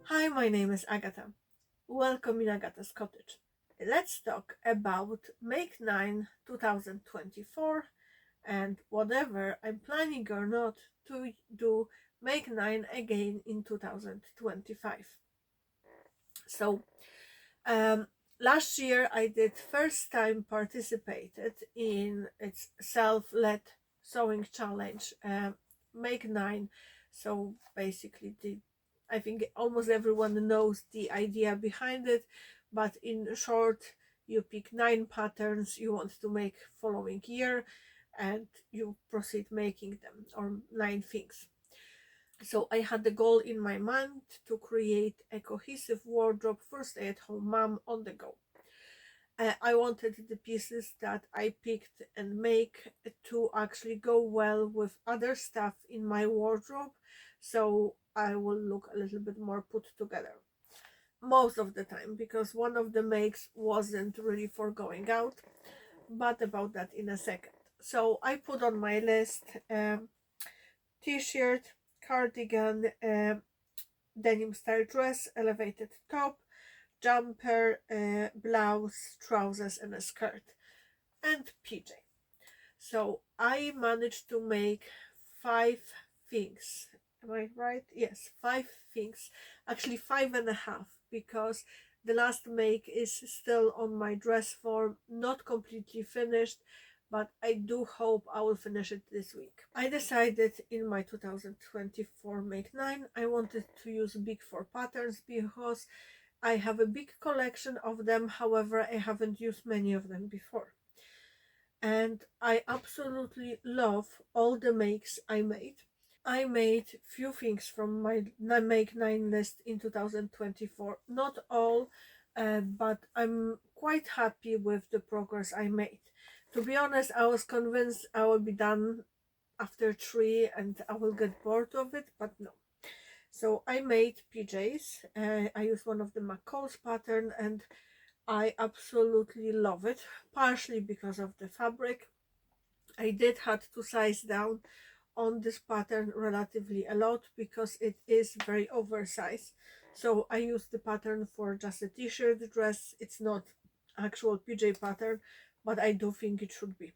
Hi, my name is Agata. Welcome in Agata's Cottage. Let's talk about Make 9 2024 and whatever I'm planning or not to do Make 9 again in 2025. So, um, last year I did first time participated in its self-led sewing challenge, Make 9. So basically I think almost everyone knows the idea behind it, but in short, you pick 9 patterns you want to make following year and you proceed making them, or 9 things. So I had the goal in my mind to create a cohesive wardrobe for stay-at-home mom on the go. I wanted the pieces that I picked and make to actually go well with other stuff in my wardrobe, so I will look a little bit more put together most of the time, because one of the makes wasn't really for going out, but about that in a second. So I put on my list t-shirt, cardigan, denim style dress, elevated top, jumper, blouse, trousers and a skirt, and PJ. So I managed to make 5 things. Am I right? Yes, 5 things. Actually, 5.5, because the last make is still on my dress form, not completely finished, but I do hope I will finish it this week. I decided in my 2024 Make 9 I wanted to use big 4 patterns because I have a big collection of them, however I haven't used many of them before. And I absolutely love all the makes I made. I made few things from my Make 9 list in 2024, not all, but I'm quite happy with the progress I made. To be honest, I was convinced I will be done after 3 and I will get bored of it, but no. So I made PJs. I used one of the McCall's pattern and I absolutely love it, partially because of the fabric. I did had to size down on this pattern relatively a lot because it is very oversized. So I used the pattern for just a t-shirt dress. It's not actual PJ pattern, but I do think it should be.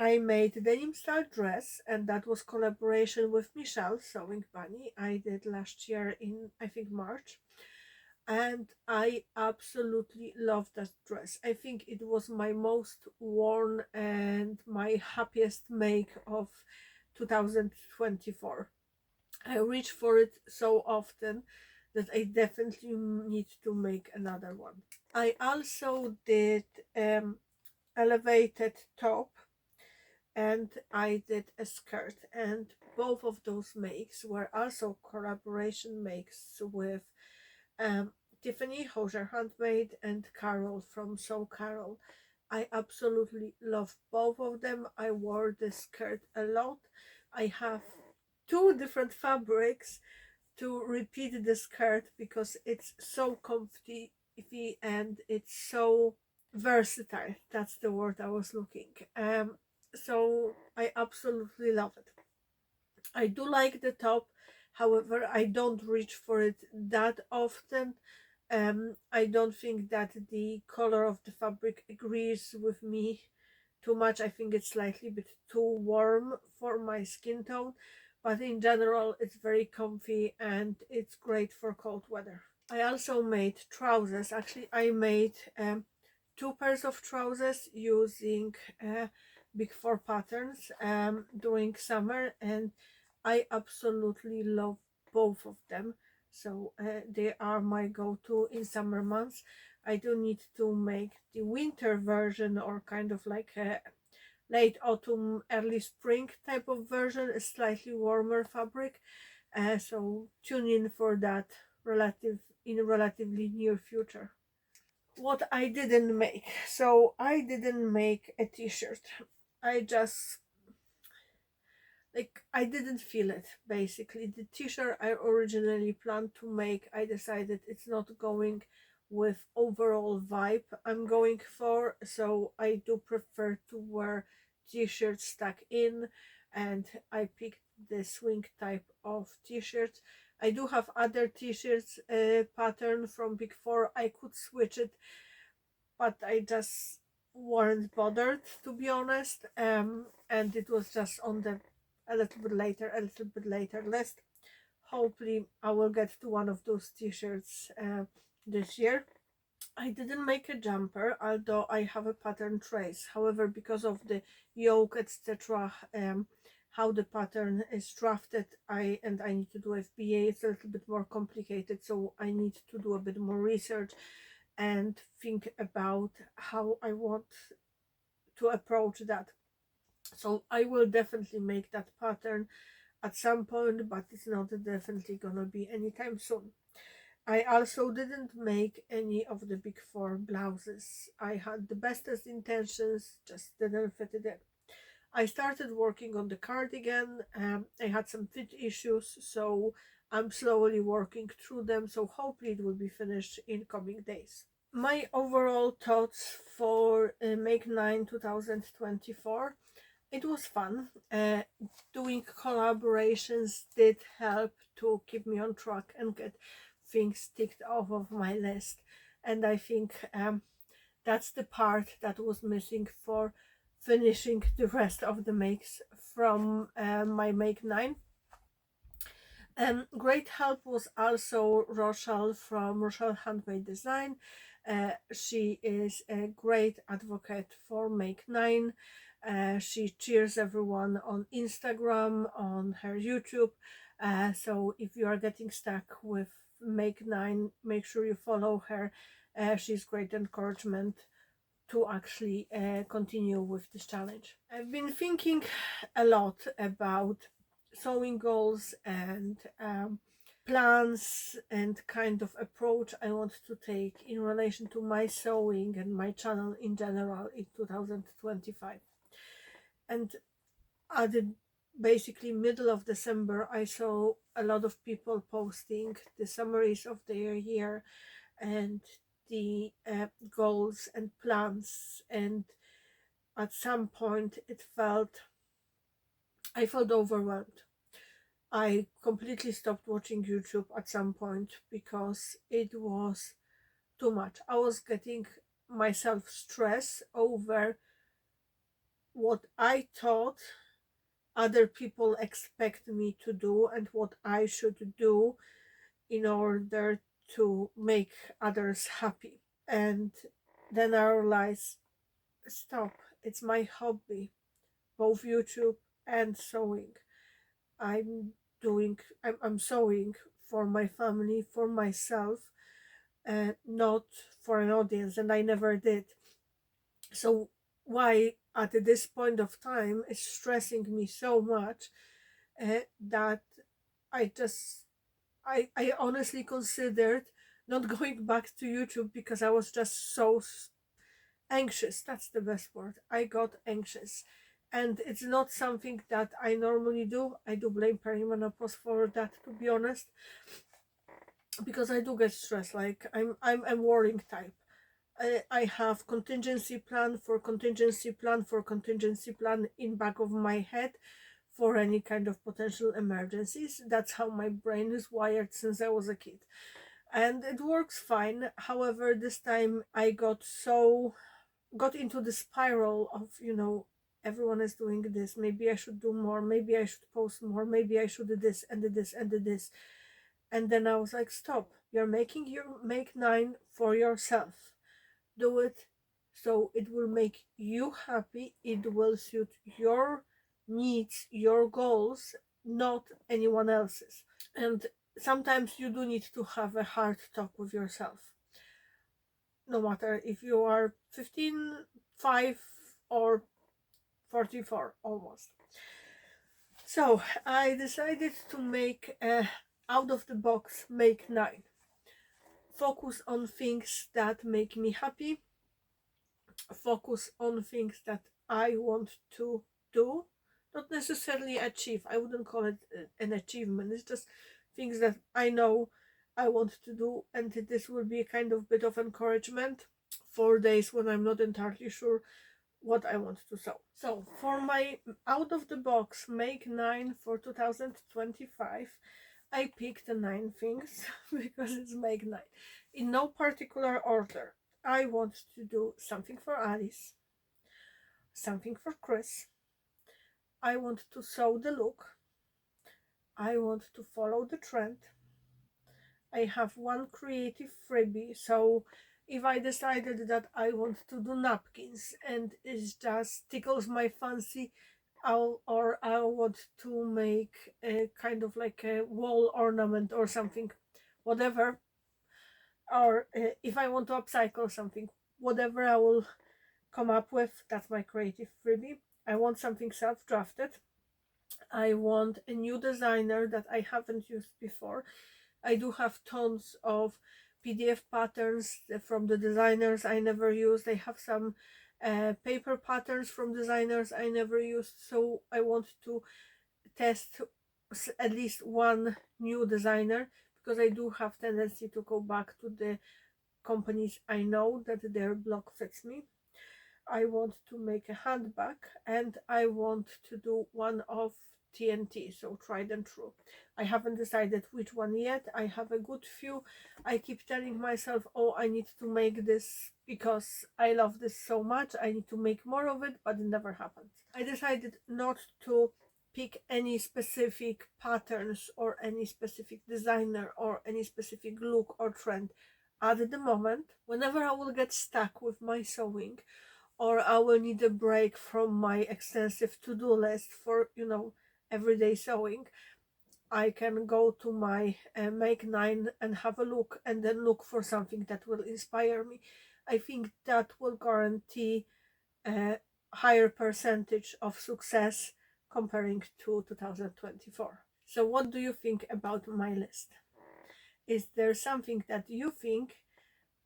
I made denim style dress, and that was collaboration with Michelle Sewing Bunny. I did last year in, I think, March, and I absolutely love that dress. I think it was my most worn and my happiest make of 2024. I reach for it so often that I definitely need to make another one. I also did elevated top and I did a skirt, and both of those makes were also collaboration makes with Tiffany Hosier Handmade and Carol from Sew Carol. I absolutely love both of them. I wore the skirt a lot. I have 2 different fabrics to repeat the skirt because it's so comfy and it's so versatile. That's the word I was looking. So I absolutely love it. I do like the top, however I don't reach for it that often. I don't think that the color of the fabric agrees with me too much. I think it's slightly bit too warm for my skin tone, but in general it's very comfy and it's great for cold weather. I also made trousers. Actually, I made 2 pairs of trousers using big 4 patterns during summer, and I absolutely love both of them. So they are my go-to in summer months. I do need to make the winter version, or kind of like a late autumn, early spring type of version, a slightly warmer fabric. So tune in for that in relatively near future. What I didn't make. So I didn't make a t-shirt. I just, like, I didn't feel it. Basically, the t-shirt I originally planned to make, I decided it's not going with overall vibe I'm going for, so I do prefer to wear t-shirts stuck in, and I picked the swing type of t-shirts. I do have other t-shirts pattern from Big Four. I could switch it, but I just weren't bothered, to be honest. And it was just on the a little bit later list. Hopefully I will get to one of those t-shirts this year. I didn't make a jumper, although I have a pattern trace. However, because of the yoke, etc., how the pattern is drafted, I need to do FBA. It's a little bit more complicated, so I need to do a bit more research and think about how I want to approach that. So I will definitely make that pattern at some point, but it's not definitely gonna be anytime soon. I also didn't make any of the Big Four blouses. I had the bestest intentions, just didn't fit it in. I started working on the cardigan. I had some fit issues, so I'm slowly working through them, so hopefully it will be finished in coming days. My overall thoughts for Make 9 2024, it was fun. Doing collaborations did help to keep me on track and get things ticked off of my list, and I think that's the part that was missing for finishing the rest of the makes from my Make 9. Great help was also Rochelle from Rochelle Handmade Design. She is a great advocate for Make 9. She cheers everyone on Instagram, on her YouTube. So if you are getting stuck with Make 9, make sure you follow her. She's great encouragement to actually continue with this challenge. I've been thinking a lot about sewing goals and plans and kind of approach I want to take in relation to my sewing and my channel in general in 2025. And at the basically middle of December, I saw a lot of people posting the summaries of their year and the goals and plans, and at some point I felt overwhelmed. I completely stopped watching YouTube at some point because it was too much. I was getting myself stressed over what I thought other people expect me to do and what I should do in order to make others happy. And then I realized, stop, it's my hobby, both YouTube and sewing. I'm sewing for my family, for myself, not for an audience, and I never did. So why at this point of time is stressing me so much that I honestly considered not going back to YouTube because I was just so anxious. That's the best word. I got anxious, and it's not something that I normally do. I do blame perimenopause for that, to be honest, because I do get stressed. Like I'm a worrying type. I have contingency plan for contingency plan for contingency plan in back of my head for any kind of potential emergencies. That's how my brain is wired since I was a kid, and it works fine. However, this time I got into the spiral of, everyone is doing this, maybe I should do more, maybe I should post more, maybe I should do this and do this and do this. And then I was like, stop, you're making your Make 9 for yourself. Do it so it will make you happy, it will suit your needs, your goals, not anyone else's. And sometimes you do need to have a hard talk with yourself, no matter if you are 15, 5, or 44 almost. So I decided to make a out of the box Make 9. Focus on things that make me happy. Focus on things that I want to do, not necessarily achieve. I wouldn't call it an achievement. It's just things that I know I want to do, and this will be a kind of bit of encouragement for days when I'm not entirely sure what I want to sew. So for my out of the box Make 9 for 2025, I picked 9 things because it's make 9. In no particular order. I want to do something for Alice, something for Chris. I want to sew the look. I want to follow the trend. I have one creative freebie, so if I decided that I want to do napkins and it just tickles my fancy, or I want to make a kind of like a wall ornament or something, whatever, or if I want to upcycle something, whatever I will come up with, that's my creative freebie. I want something self-drafted. I want a new designer that I haven't used before. I do have tons of PDF patterns from the designers I never used. I have some paper patterns from designers I never used, so I want to test at least one new designer, because I do have tendency to go back to the companies I know that their blog fits me. I want to make a handbag, and I want to do one of TNT, so tried and true. I haven't decided which one yet. I have a good few. I keep telling myself, oh, I need to make this because I love this so much. I need to make more of it, but it never happened. I decided not to pick any specific patterns or any specific designer or any specific look or trend at the moment. Whenever I will get stuck with my sewing, or I will need a break from my extensive to-do list for, everyday sewing, I can go to my Make 9 and have a look, and then look for something that will inspire me. I think that will guarantee a higher percentage of success comparing to 2024. So what do you think about my list? Is there something that you think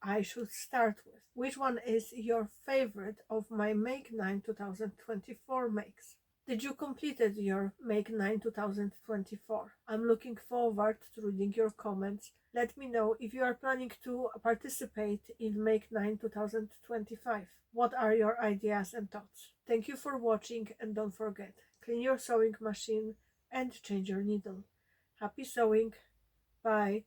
I should start with? Which one is your favorite of my Make 9 2024 makes? Did you completed your Make 9 2024? I'm looking forward to reading your comments. Let me know if you are planning to participate in Make 9 2025. What are your ideas and thoughts? Thank you for watching, and don't forget, clean your sewing machine and change your needle. Happy sewing! Bye!